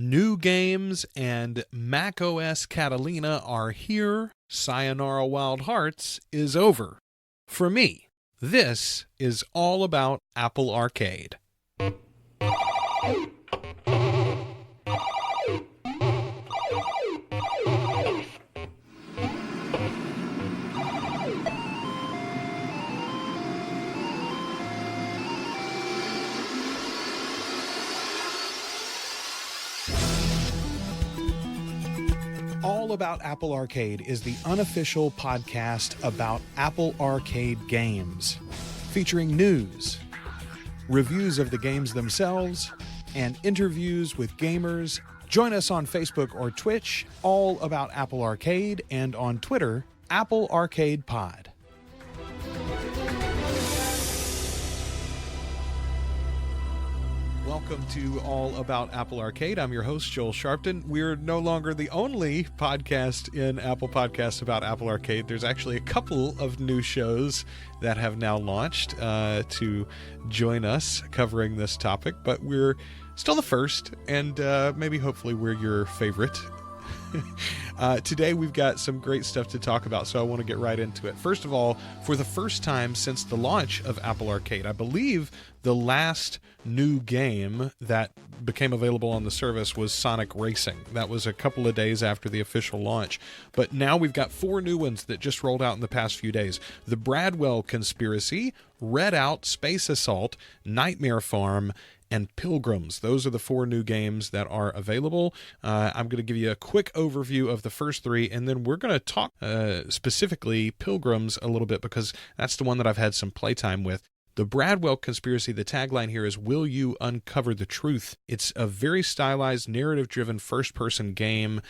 New games and macOS Catalina are here. Sayonara Wildhearts is over. For me, this is all about Apple Arcade. All About Apple Arcade is the unofficial podcast about Apple Arcade games, featuring news, reviews of the games themselves, and interviews with gamers. Join us on Facebook or Twitch, All About Apple Arcade, and on Twitter, Apple Arcade Pod. Welcome to All About Apple Arcade. I'm your host, Joel Sharpton. We're no longer the only podcast in Apple Podcasts about Apple Arcade. There's actually a couple of new shows that have now launched to join us covering this topic, but we're still the first, and maybe hopefully we're your favorite. Today we've got some great stuff to talk about, so I want to get right into it. First of all, for the first time since the launch of Apple Arcade, I believe the last new game that became available on the service was Sonic Racing. That was a couple of days after the official launch. But now we've got 4 new ones that just rolled out in the past few days. The Bradwell Conspiracy, Redout, Space Assault, Nightmare Farm, and Pilgrims. Those are the 4 new games that are available. I'm going to give you a quick overview of the first 3, and then we're going to talk specifically Pilgrims a little bit because that's the one that I've had some playtime with. The Bradwell Conspiracy, the tagline here is, "Will you uncover the truth?" It's a very stylized, narrative-driven first-person game.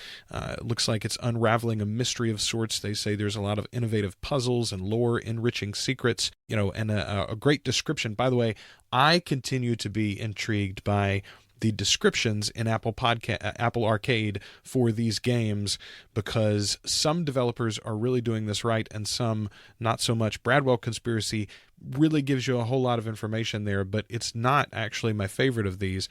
Looks like it's unraveling a mystery of sorts. They say there's a lot of innovative puzzles and lore-enriching secrets, and a great description. By the way, I continue to be intrigued by the descriptions in Apple Arcade for these games because some developers are really doing this right and some not so much. Bradwell Conspiracy really gives you a whole lot of information there, but it's not actually my favorite of these.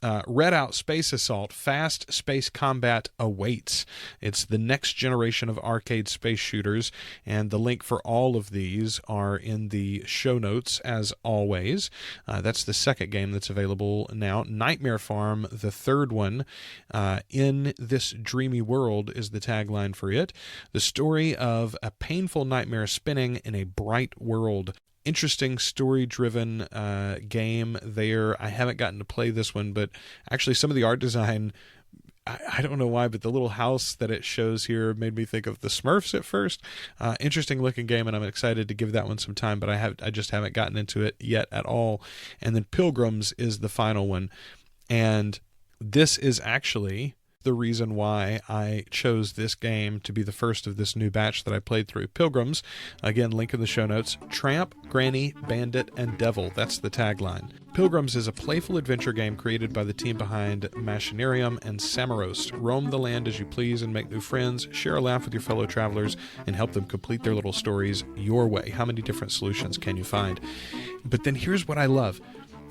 Redout, Space Assault, fast space combat awaits. It's the next generation of arcade space shooters, and the link for all of these are in the show notes, as always. That's the second game that's available now. Nightmare Farm, the third one. In this dreamy world is the tagline for it. The story of a painful nightmare spinning in a bright world. Interesting story-driven game there. I haven't gotten to play this one, but actually some of the art design, I don't know why, but the little house that it shows here made me think of the Smurfs at first. Interesting-looking game, and I'm excited to give that one some time, but I just haven't gotten into it yet at all. And then Pilgrims is the final one, and this is actually the reason why I chose this game to be the first of this new batch that I played through. Pilgrims, again, link in the show notes. Tramp, Granny, Bandit, and Devil. That's the tagline. Pilgrims is a playful adventure game created by the team behind Machinarium and Samaros. Roam the land as you please and make new friends, share a laugh with your fellow travelers, and help them complete their little stories your way. How many different solutions can you find? But then here's what I love.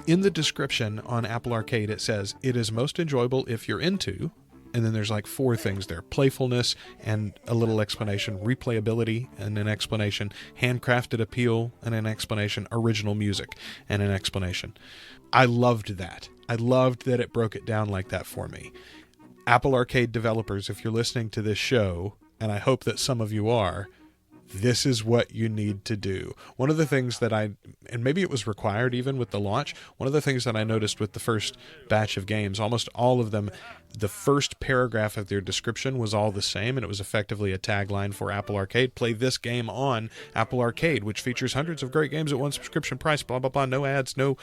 In the description on Apple Arcade, it says, "It is most enjoyable if you're into," and then there's like 4 things there: playfulness and a little explanation, replayability and an explanation, handcrafted appeal and an explanation, original music and an explanation. I loved that. I loved that it broke it down like that for me. Apple Arcade developers, if you're listening to this show, and I hope that some of you are, this is what you need to do. One of the things that and maybe it was required even with the launch, one of the things that I noticed with the first batch of games, almost all of them, the first paragraph of their description was all the same, and it was effectively a tagline for Apple Arcade. Play this game on Apple Arcade, which features hundreds of great games at one subscription price, blah, blah, blah, no ads, no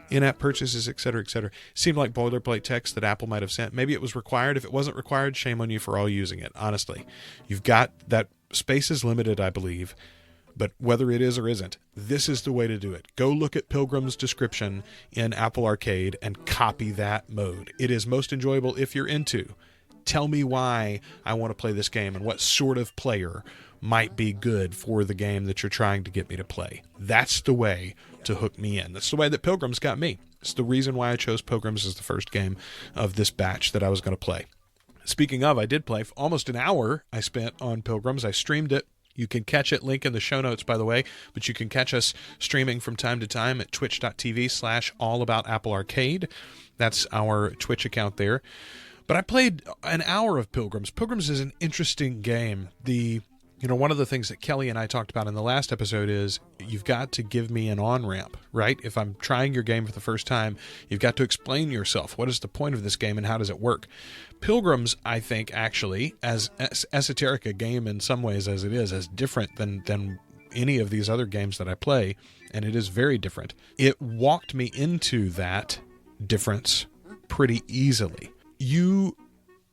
in-app purchases, etc., etc. Seemed like boilerplate text that Apple might have sent. Maybe it was required. If it wasn't required, shame on you for all using it, honestly. You've got that. Space is limited, I believe, but whether it is or isn't, this is the way to do it. Go look at Pilgrim's description in Apple Arcade and copy that mode. It is most enjoyable if you're into. Tell me why I want to play this game and what sort of player might be good for the game that you're trying to get me to play. That's the way to hook me in. That's the way that Pilgrims got me. It's the reason why I chose Pilgrims as the first game of this batch that I was going to play. Speaking of, I did play almost an hour I spent on Pilgrims. I streamed it. You can catch it, link in the show notes, by the way, but you can catch us streaming from time to time at twitch.tv/allaboutAppleArcade. That's our Twitch account there. But I played an hour of Pilgrims. Pilgrims is an interesting game. One of the things that Kelly and I talked about in the last episode is you've got to give me an on-ramp, right? If I'm trying your game for the first time, you've got to explain yourself. What is the point of this game and how does it work? Pilgrims, I think, actually, as esoteric a game in some ways as it is, as different than any of these other games that I play, and it is very different, it walked me into that difference pretty easily.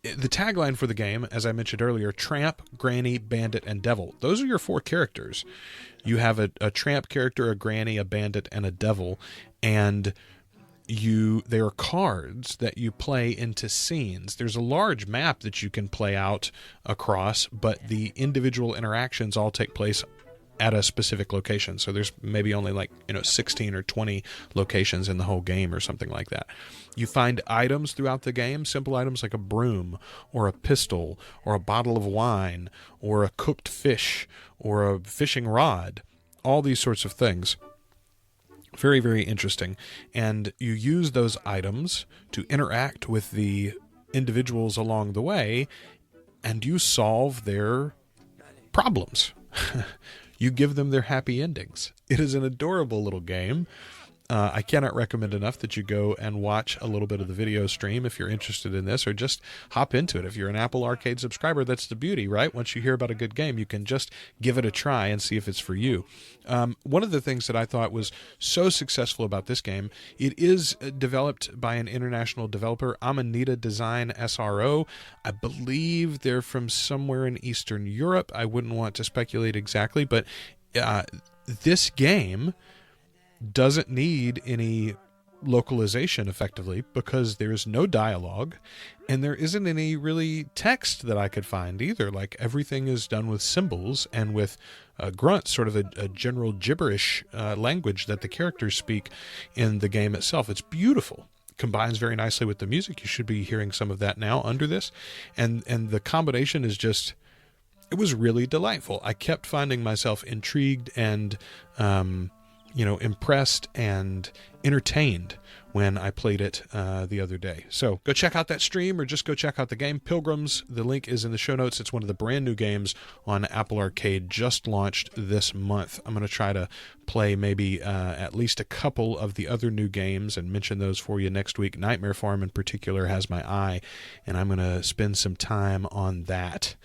The tagline for the game, as I mentioned earlier, Tramp, Granny, Bandit, and Devil. Those are your 4 characters. You have a Tramp character, a Granny, a Bandit, and a Devil, and they are cards that you play into scenes. There's a large map that you can play out across, but the individual interactions all take place at a specific location. So there's maybe only 16 or 20 locations in the whole game or something like that. You find items throughout the game, simple items like a broom or a pistol or a bottle of wine or a cooked fish or a fishing rod, all these sorts of things. Very, very interesting. And you use those items to interact with the individuals along the way, and you solve their problems. You give them their happy endings. It is an adorable little game. I cannot recommend enough that you go and watch a little bit of the video stream if you're interested in this, or just hop into it. If you're an Apple Arcade subscriber, that's the beauty, right? Once you hear about a good game, you can just give it a try and see if it's for you. One of the things that I thought was so successful about this game, it is developed by an international developer, Amanita Design SRO. I believe they're from somewhere in Eastern Europe. I wouldn't want to speculate exactly, but this game doesn't need any localization effectively because there's no dialogue and there isn't any really text that I could find either. Like, everything is done with symbols and with grunts, sort of a general gibberish language that the characters speak in the game itself. It's beautiful. Combines very nicely with the music. You should be hearing some of that now under this. And the combination is just, it was really delightful. I kept finding myself intrigued and impressed and entertained when I played it the other day. So go check out that stream or just go check out the game. Pilgrims, the link is in the show notes. It's one of the brand new games on Apple Arcade, just launched this month. I'm going to try to play maybe at least a couple of the other new games and mention those for you next week. Nightmare Farm in particular has my eye, and I'm going to spend some time on that.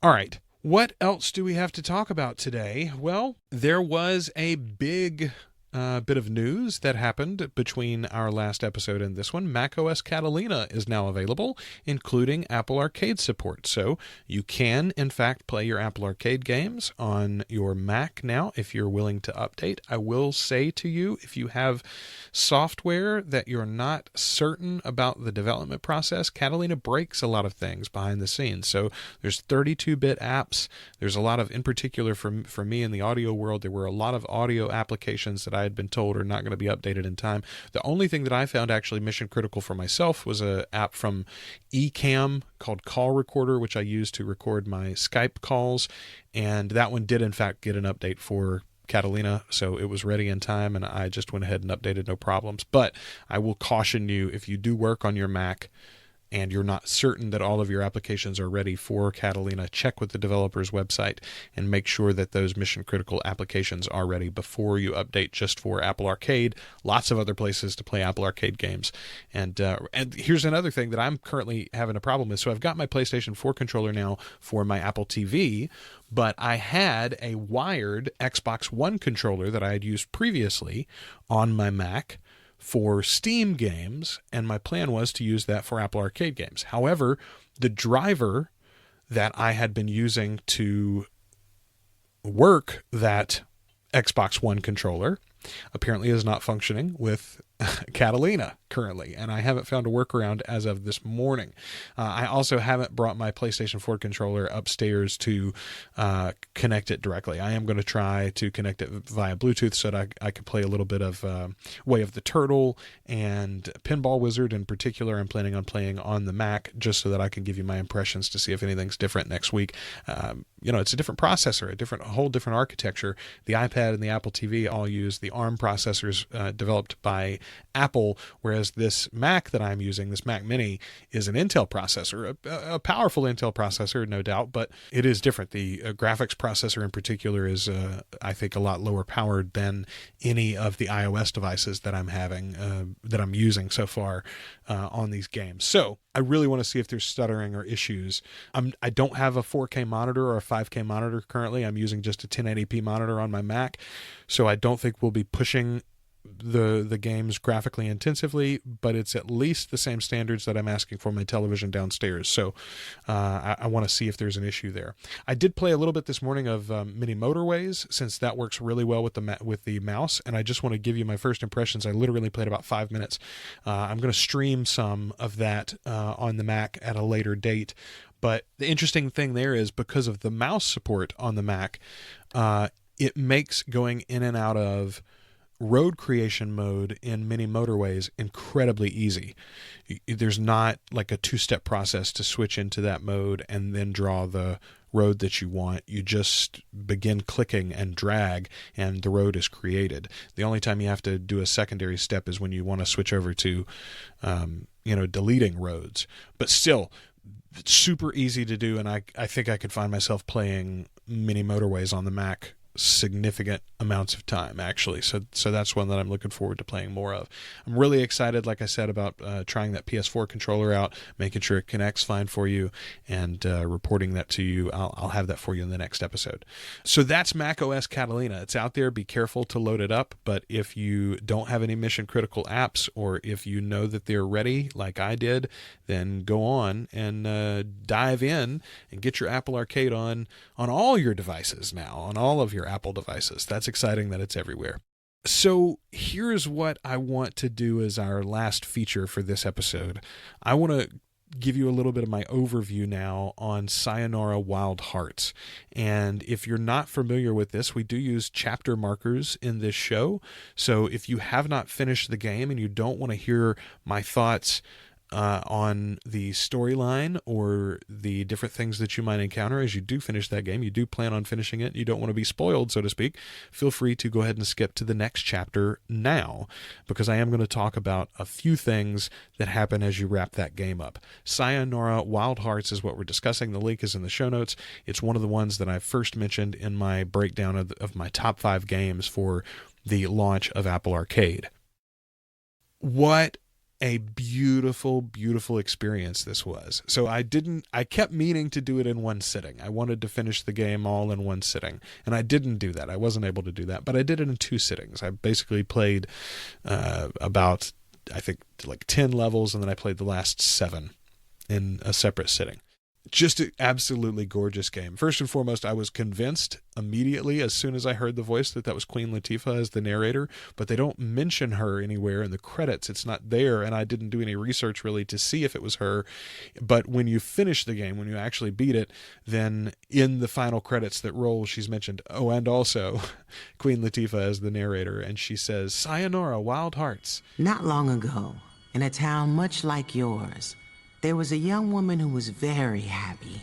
All right. What else do we have to talk about today? Well, there was a big bit of news that happened between our last episode and this one. macOS Catalina is now available, including Apple Arcade support. So you can, in fact, play your Apple Arcade games on your Mac now if you're willing to update. I will say to you, if you have software that you're not certain about the development process, Catalina breaks a lot of things behind the scenes. So there's 32-bit apps. There's a lot of, in particular for me in the audio world, there were a lot of audio applications that I had been told are not going to be updated in time. The only thing that I found actually mission critical for myself was an app from Ecamm called Call Recorder, which I use to record my Skype calls, and that one did in fact get an update for Catalina, so it was ready in time, and I just went ahead and updated, no problems. But I will caution you, if you do work on your Mac and you're not certain that all of your applications are ready for Catalina, check with the developer's website and make sure that those mission-critical applications are ready before you update just for Apple Arcade. Lots of other places to play Apple Arcade games. And here's another thing that I'm currently having a problem with. So I've got my PlayStation 4 controller now for my Apple TV, but I had a wired Xbox One controller that I had used previously on my Mac for Steam games, and my plan was to use that for Apple Arcade games. However, the driver that I had been using to work that Xbox One controller apparently is not functioning with Catalina currently, and I haven't found a workaround as of this morning. I also haven't brought my PlayStation 4 controller upstairs to connect it directly. I am going to try to connect it via Bluetooth so that I can play a little bit of Way of the Turtle and Pinball Wizard in particular. I'm planning on playing on the Mac just so that I can give you my impressions to see if anything's different next week. It's a different processor, a whole different architecture. The iPad and the Apple TV all use the ARM processors developed by Apple, whereas this Mac that I'm using, this Mac Mini, is an Intel processor, a powerful Intel processor, no doubt, but it is different. The graphics processor in particular is, I think, a lot lower powered than any of the iOS devices that I'm using so far on these games. So I really want to see if there's stuttering or issues. I don't have a 4K monitor or a 5K monitor currently. I'm using just a 1080p monitor on my Mac, so I don't think we'll be pushing the games graphically intensively, but it's at least the same standards that I'm asking for my television downstairs. So I want to see if there's an issue there. I did play a little bit this morning of Mini Motorways, since that works really well with the mouse, and I just want to give you my first impressions. I literally played about 5 minutes. I'm going to stream some of that on the Mac at a later date. But the interesting thing there is, because of the mouse support on the Mac, it makes going in and out of road creation mode in Mini Motorways incredibly easy. There's not like a two-step process to switch into that mode and then draw the road that you want. You just begin clicking and drag, and the road is created. The only time you have to do a secondary step is when you want to switch over to deleting roads. But still, it's super easy to do, and I think I could find myself playing Mini Motorways on the Mac significant amounts of time, actually. So that's one that I'm looking forward to playing more of. I'm really excited, like I said, about trying that PS4 controller out, making sure it connects fine for you, and reporting that to you. I'll have that for you in the next episode. So that's macOS Catalina. It's out there. Be careful to load it up, but if you don't have any mission critical apps, or if you know that they're ready like I did, then go on and dive in and get your Apple Arcade on all your devices now, on all of your Apple devices. That's exciting that it's everywhere. So here's what I want to do as our last feature for this episode. I want to give you a little bit of my overview now on Sayonara Wildhearts. And if you're not familiar with this, we do use chapter markers in this show. So if you have not finished the game and you don't want to hear my thoughts on the storyline or the different things that you might encounter as you do finish that game, you do plan on finishing it, you don't want to be spoiled, so to speak, feel free to go ahead and skip to the next chapter now, because I am going to talk about a few things that happen as you wrap that game up. Sayonara Wildhearts is what we're discussing. The link is in the show notes. It's one of the ones that I first mentioned in my breakdown of my top 5 games for the launch of Apple Arcade. What a beautiful, beautiful experience this was. So I kept meaning to do it in one sitting. I wanted to finish the game all in one sitting, and I didn't do that. I wasn't able to do that, but I did it in 2 sittings. I basically played about, I think, like 10 levels, and then I played the last 7 in a separate sitting. Just an absolutely gorgeous game. First and foremost, I was convinced immediately as soon as I heard the voice that was Queen Latifah as the narrator, but they don't mention her anywhere in the credits. It's not there, and I didn't do any research really to see if it was her. But when you finish the game, when you actually beat it, then in the final credits that roll, she's mentioned. Oh, and also Queen Latifah as the narrator, and she says, "Sayonara, Wildhearts." Not long ago, in a town much like yours, there was a young woman who was very happy.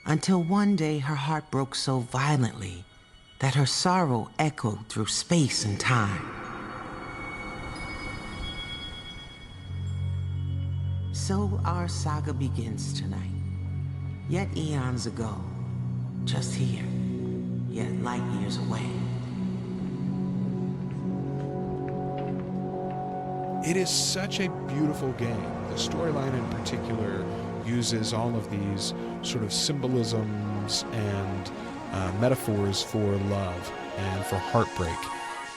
Until one day her heart broke so violently that her sorrow echoed through space and time. So our saga begins tonight. Yet eons ago, just here, yet light years away. It is such a beautiful game. The storyline in particular uses all of these sort of symbolisms and metaphors for love and for heartbreak.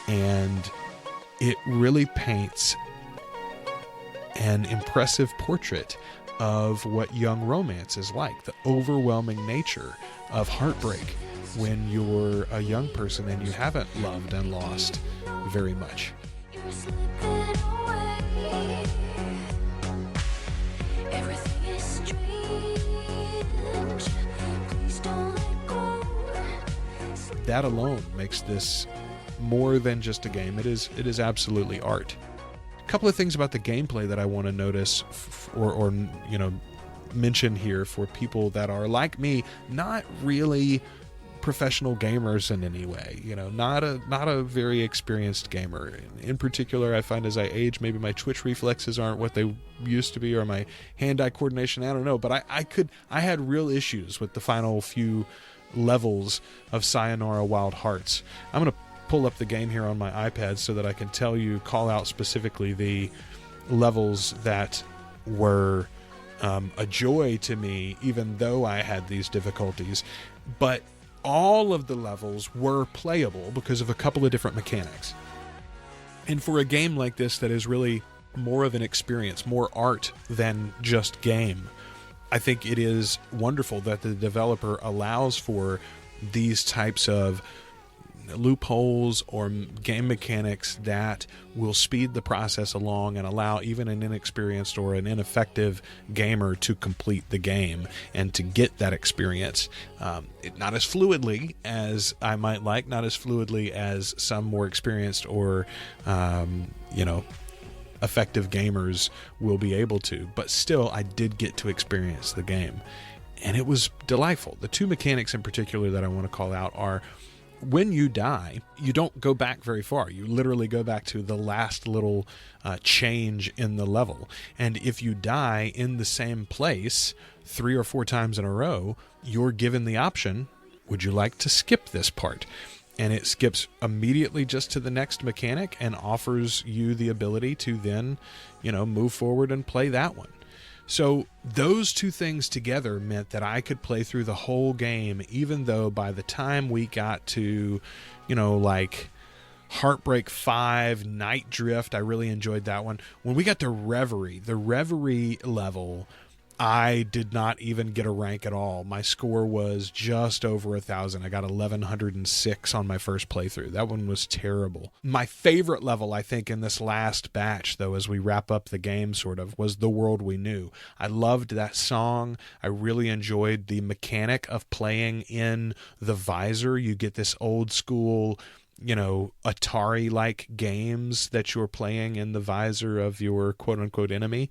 And it really paints an impressive portrait of what young romance is like, the overwhelming nature of heartbreak when you're a young person and you haven't loved and lost very much. That alone makes this more than just a game. It is absolutely art. A couple of things about the gameplay that I want to notice or mention here for people that are like me, not really professional gamers in any way, not a very experienced gamer. In particular, I find as I age, maybe my twitch reflexes aren't what they used to be, or my hand-eye coordination, I don't know, but I had real issues with the final few levels of Sayonara Wildhearts. I'm going to pull up the game here on my iPad so that I can call out specifically the levels that were a joy to me, even though I had these difficulties. But all of the levels were playable because of a couple of different mechanics. And for a game like this that is really more of an experience, more art than just game, I think it is wonderful that the developer allows for these types of loopholes or game mechanics that will speed the process along and allow even an inexperienced or an ineffective gamer to complete the game and to get that experience. Not as fluidly as I might like, not as fluidly as some more experienced or, effective gamers will be able to, but still I did get to experience the game and it was delightful. The two mechanics in particular that I want to call out are, when you die, you don't go back very far. You literally go back to the last little change in the level. And if you die in the same place 3 or 4 times in a row, you're given the option, would you like to skip this part? And it skips immediately just to the next mechanic and offers you the ability to then, move forward and play that one. So those two things together meant that I could play through the whole game, even though by the time we got to, like Heartbreak 5, Night Drift, I really enjoyed that one. When we got to Reverie, the Reverie level, I did not even get a rank at all. My score was just over 1,000. I got 1,106 on my first playthrough. That one was terrible. My favorite level, I think, in this last batch, though, as we wrap up the game, was The World We Knew. I loved that song. I really enjoyed the mechanic of playing in the visor. You get this old school, Atari-like games that you're playing in the visor of your quote-unquote enemy.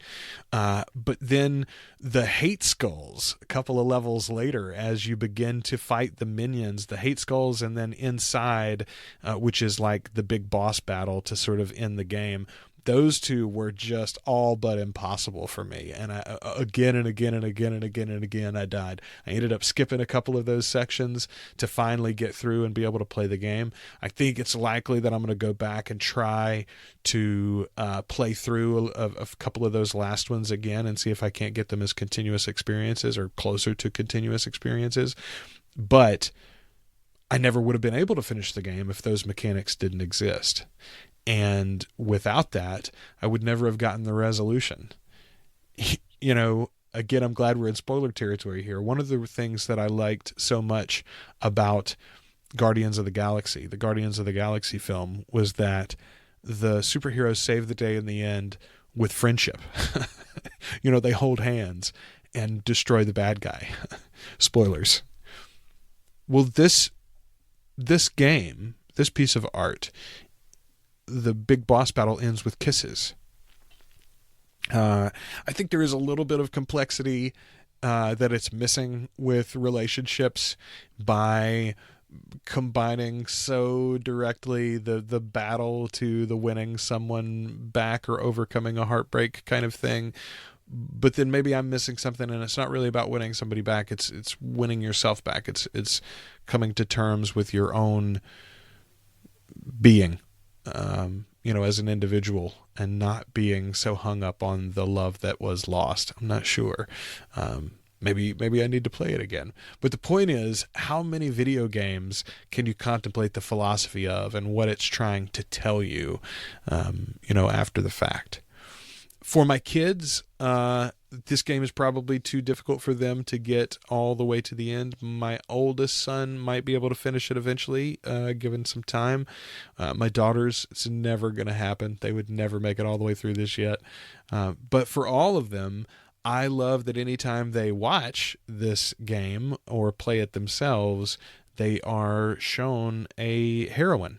But then the hate skulls, a couple of levels later, as you begin to fight the minions, the hate skulls, and then inside, which is like the big boss battle to sort of end the game, those two were just all but impossible for me. And I, again and again and again and again and again, I died. I ended up skipping a couple of those sections to finally get through and be able to play the game. I think it's likely that I'm going to go back and try to play through a couple of those last ones again and see if I can't get them as continuous experiences or closer to continuous experiences. But I never would have been able to finish the game if those mechanics didn't exist. And without that, I would never have gotten the resolution. Again, I'm glad we're in spoiler territory here. One of the things that I liked so much about Guardians of the Galaxy film, was that the superheroes save the day in the end with friendship. They hold hands and destroy the bad guy. Spoilers. Well, this game, this piece of art, the big boss battle ends with kisses. I think there is a little bit of complexity that it's missing with relationships by combining so directly the battle to the winning someone back or overcoming a heartbreak kind of thing. But then maybe I'm missing something, and it's not really about winning somebody back. It's winning yourself back. It's coming to terms with your own being. As an individual, and not being so hung up on the love that was lost. I'm not sure. Maybe I need to play it again. But the point is, how many video games can you contemplate the philosophy of and what it's trying to tell you, after the fact? For my kids, this game is probably too difficult for them to get all the way to the end. My oldest son might be able to finish it eventually, given some time. My daughters, it's never going to happen. They would never make it all the way through this yet. But for all of them, I love that anytime they watch this game or play it themselves, they are shown a heroine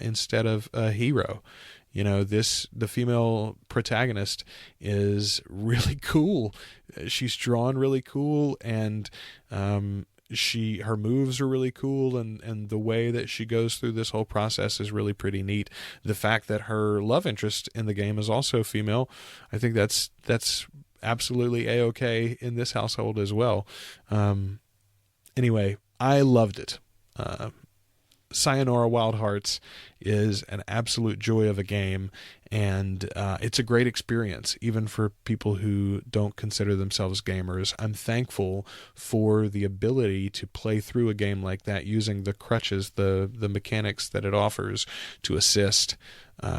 instead of a hero. You know, the female protagonist is really cool. She's drawn really cool, and her moves are really cool, and the way that she goes through this whole process is really pretty neat. The fact that her love interest in the game is also female, I think that's absolutely A-okay in this household as well. Anyway, I loved it. Sayonara Wildhearts is an absolute joy of a game, and it's a great experience, even for people who don't consider themselves gamers. I'm thankful for the ability to play through a game like that using the crutches, the mechanics that it offers to assist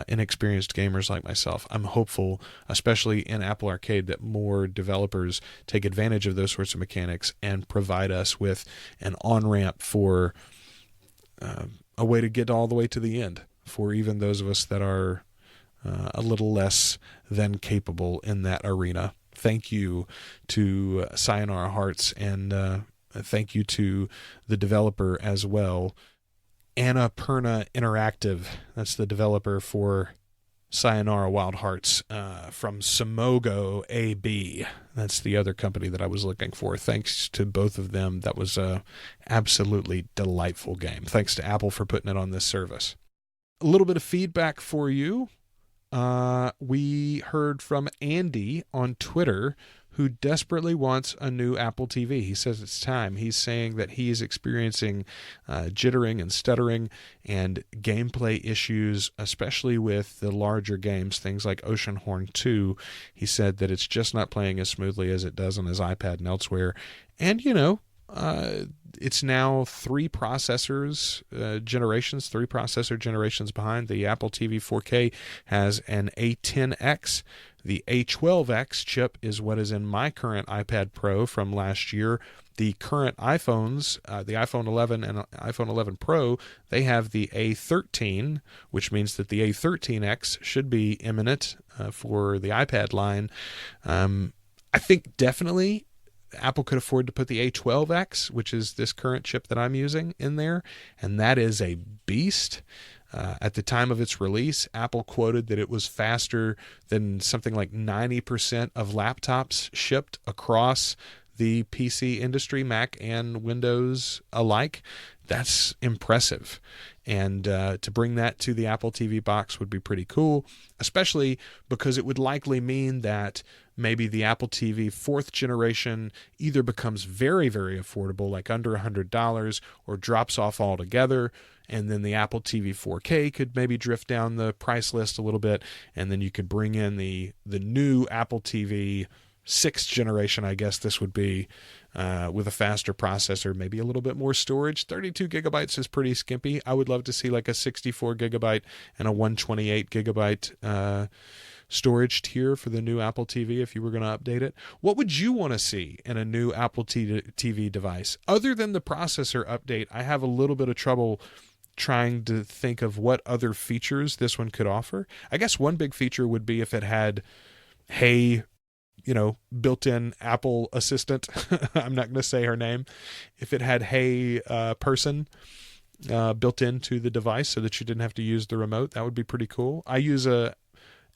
inexperienced gamers like myself. I'm hopeful, especially in Apple Arcade, that more developers take advantage of those sorts of mechanics and provide us with an on-ramp for a way to get all the way to the end for even those of us that are a little less than capable in that arena. Thank you to Sayonara Hearts, and thank you to the developer as well. Annapurna Interactive, that's the developer for Sayonara Wild Hearts, from Simogo AB. That's the other company that I was looking for. Thanks to both of them. That was a absolutely delightful game. Thanks to Apple for putting it on this service. A little bit of feedback for you. We heard from Andy on Twitter, who desperately wants a new Apple TV. He says it's time. He's saying that he is experiencing jittering and stuttering and gameplay issues, especially with the larger games, things like Oceanhorn 2. He said that it's just not playing as smoothly as it does on his iPad and elsewhere. And, you know, it's now three processor generations behind. The Apple TV 4K has an A10X. The A12X chip is what is in my current iPad Pro from last year. The current iPhones, the iPhone 11 and iPhone 11 Pro, they have the A13, which means that the A13X should be imminent for the iPad line. I think definitely Apple could afford to put the A12X, which is this current chip that I'm using, in there, and that is a beast. At the time of its release, Apple quoted that it was faster than something like 90% of laptops shipped across the PC industry, Mac and Windows alike. That's impressive. And to bring that to the Apple TV box would be pretty cool, especially because it would likely mean that maybe the Apple TV 4th generation either becomes very, very affordable, like under $100, or drops off altogether. And then the Apple TV 4K could maybe drift down the price list a little bit, and then you could bring in the new Apple TV 6th generation, I guess this would be, with a faster processor, maybe a little bit more storage. 32 gigabytes is pretty skimpy. I would love to see like a 64 gigabyte and a 128 gigabyte storage tier for the new Apple TV if you were going to update it. What would you want to see in a new Apple TV device? Other than the processor update, I have a little bit of trouble trying to think of what other features this one could offer. I guess one big feature would be if it had, hey, you know, built-in Apple Assistant. I'm not going to say her name. If it had, hey, person built into the device so that you didn't have to use the remote, that would be pretty cool. I use a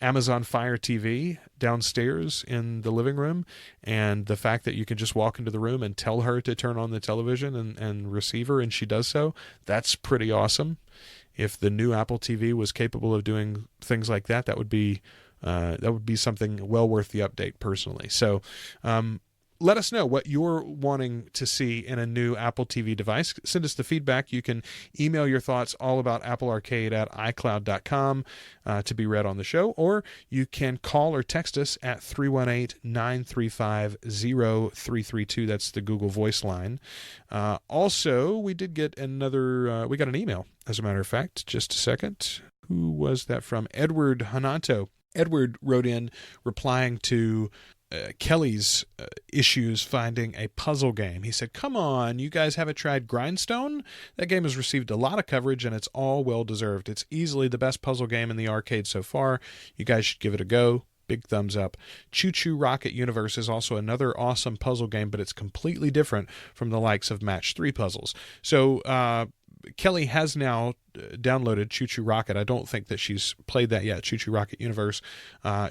Amazon Fire TV downstairs in the living room, and the fact that you can just walk into the room and tell her to turn on the television and receiver, and she does so, that's pretty awesome. If the new Apple TV was capable of doing things like that, that would be something well worth the update personally. So let us know what you're wanting to see in a new Apple TV device. Send us the feedback. You can email your thoughts all about Apple Arcade at iCloud.com to be read on the show, or you can call or text us at 318-935-0332. That's the Google Voice line. Also, we did get we got an email, as a matter of fact. Just a second. Who was that from? Edward Hanato. Edward wrote in replying to Kelly's issues finding a puzzle game. He said, come on, you guys haven't tried Grindstone? That game has received a lot of coverage, and it's all well-deserved. It's easily the best puzzle game in the arcade so far. You guys should give it a go. Big thumbs up. Choo Choo Rocket Universe is also another awesome puzzle game, but it's completely different from the likes of Match 3 puzzles. So Kelly has now downloaded Choo Choo Rocket. I don't think that she's played that yet, Choo Choo Rocket Universe.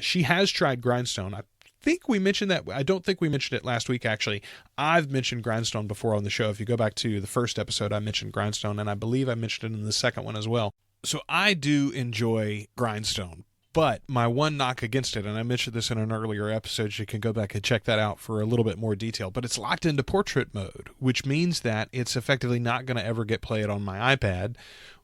She has tried Grindstone. I think we mentioned that. I don't think we mentioned it last week, actually. I've mentioned Grindstone before on the show. If you go back to the first episode, I mentioned Grindstone, and I believe I mentioned it in the second one as well. So I do enjoy Grindstone. But my one knock against it, and I mentioned this in an earlier episode, you can go back and check that out for a little bit more detail, but it's locked into portrait mode, which means that it's effectively not going to ever get played on my iPad,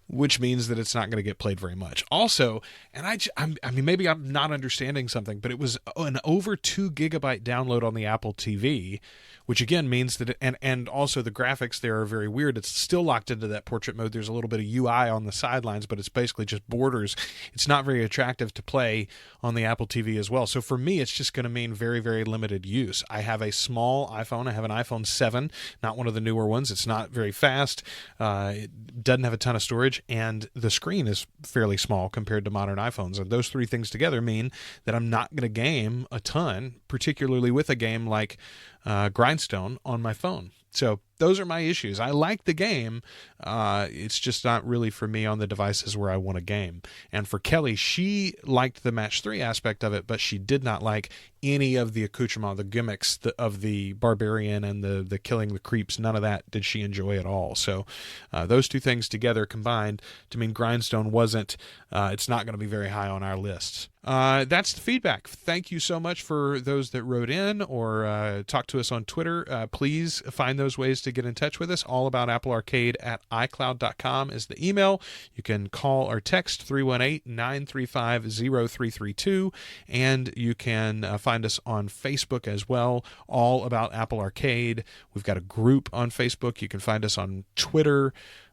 which means that it's not going to get played very much. Also, and I mean, maybe I'm not understanding something, but it was an over 2 gigabyte download on the Apple TV, which again means that, and also the graphics there are very weird. It's still locked into that portrait mode. There's a little bit of UI on the sidelines, but it's basically just borders. It's not very attractive to play on the Apple TV as well. So for me, it's just going to mean very, very limited use. I have a small iPhone. I have an iPhone 7, not one of the newer ones. It's not very fast. It doesn't have a ton of storage, and the screen is fairly small compared to modern iPhones. And those three things together mean that I'm not going to game a ton, particularly with a game like Grindstone on my phone. So those are my issues. I like the game. It's just not really for me on the devices where I want to game. And for Kelly, she liked the Match 3 aspect of it, but she did not like any of the accoutrement, the gimmicks of the barbarian and the killing the creeps. None of that did she enjoy at all. So those two things together combined to mean Grindstone wasn't, it's not going to be very high on our lists. That's the feedback. Thank you so much for those that wrote in or talked to us on Twitter. Please find those ways to get in touch with us. All About Apple Arcade at iCloud.com is the email. You can call or text 318-935-0332, and you can find us on Facebook as well, All About Apple Arcade. We've got a group on Facebook. You can find us on Twitter.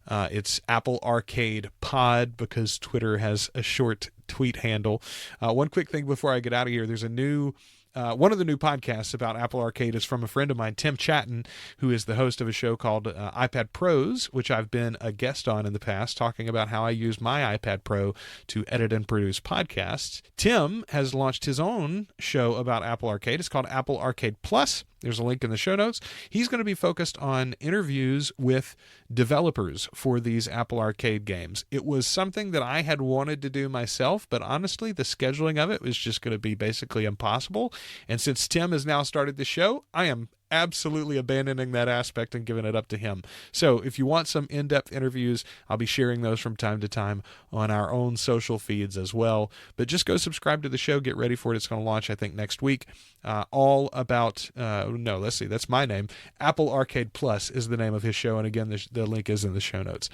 It's Apple Arcade Pod because Twitter has a short tweet handle. One quick thing before I get out of here, there's a new one of the new podcasts about Apple Arcade is from a friend of mine, Tim Chaten, who is the host of a show called iPad Pros, which I've been a guest on in the past, talking about how I use my iPad Pro to edit and produce podcasts. Tim has launched his own show about Apple Arcade. It's called Apple Arcade Plus. There's a link in the show notes. He's going to be focused on interviews with developers for these Apple Arcade games. It was something that I had wanted to do myself, but honestly, the scheduling of it was just going to be basically impossible. And since Tim has now started the show, I am absolutely abandoning that aspect and giving it up to him. So if you want some in-depth interviews, I'll be sharing those from time to time on our own social feeds as well. But just go subscribe to the show. Get ready for it. It's going to launch, I think, next week. All about, let's see, that's my name. Apple Arcade Plus is the name of his show. And again, the link is in the show notes.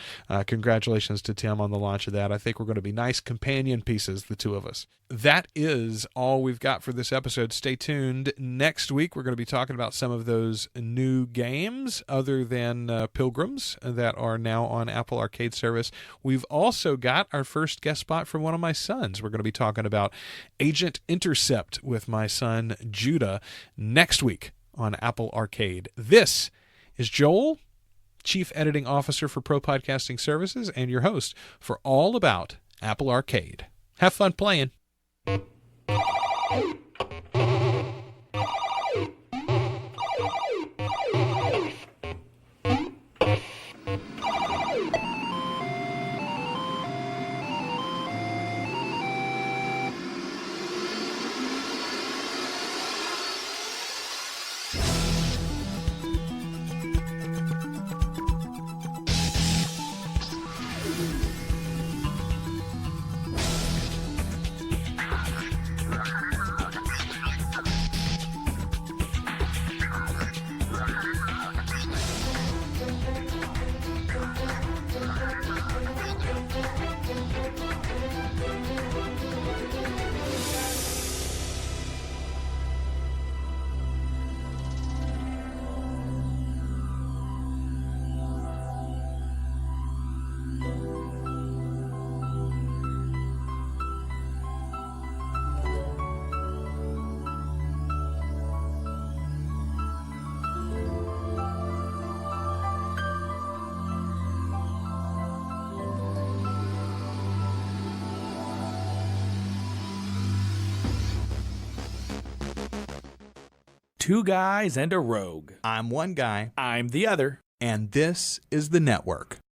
Congratulations to Tim on the launch of that. I think we're going to be nice companion pieces, the two of us. That is all we've got for this episode. Stay tuned. Next week, we're going to be talking about some of those new games other than Pilgrims that are now on Apple Arcade service. We've also got our first guest spot from one of my sons. We're going to be talking about Agent Intercept with my son Judah next week on Apple Arcade. This is Joel, Chief Editing Officer for Pro Podcasting Services and your host for All About Apple Arcade. Have fun playing. Two guys and a rogue. I'm one guy, I'm the other. and this is the network.